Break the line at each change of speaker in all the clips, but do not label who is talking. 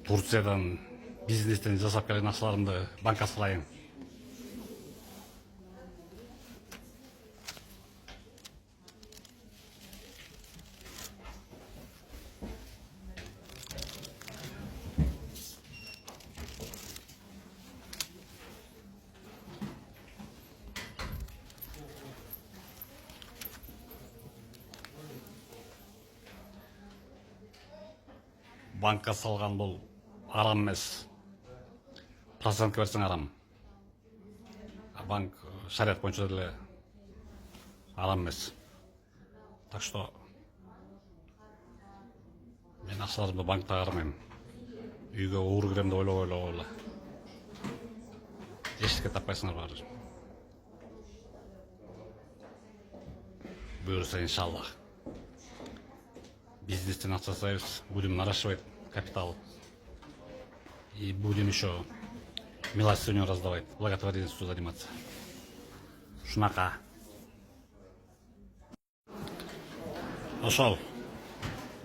Турциядан бизнестен жасап келген ақшаларымды банкка салайын. Банкка салған бұл арам емес. Процентке берсең арам. Банк шариат бойынша деле арам емес. Так что мен ақшаларымды банкта қарамаймын. Үйге уыр кірем деп ойлап. Ештеңе таппайсыңдар бар. Бұйырса иншаллах. Бизнестен ақша жасаймыз, будем наращивать капитал. И будем еще милостыню раздавать, благотворительностью заниматься. Шунака. Ошол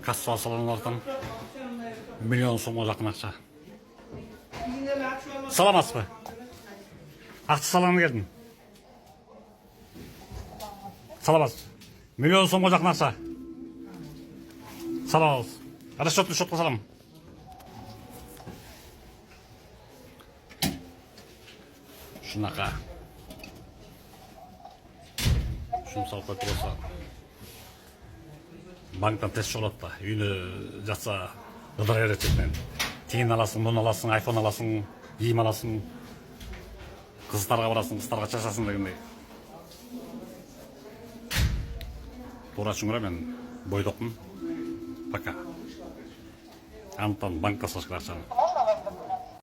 кассаға салынғандықтан миллион сомға жақын ақша. Саламатсыз ба? Ақша салғаны келдім. Саламатсыз. Миллион сомға жақын ақша. Саламатсыз. Расчетный счетқа салам. Шунақа. Шуны салып қойып болса. Банктан тест шығылады да. Үйіне жатса ыдыра ерететінен. Тиын аласың, мұны аласың, айфон аласың, киім аласың. Қыздарға барасың, қыздарға шашасың дегендей. Тура түсінгіре мен бойдақпын. Пока. Антон банкқа салып ақшаны.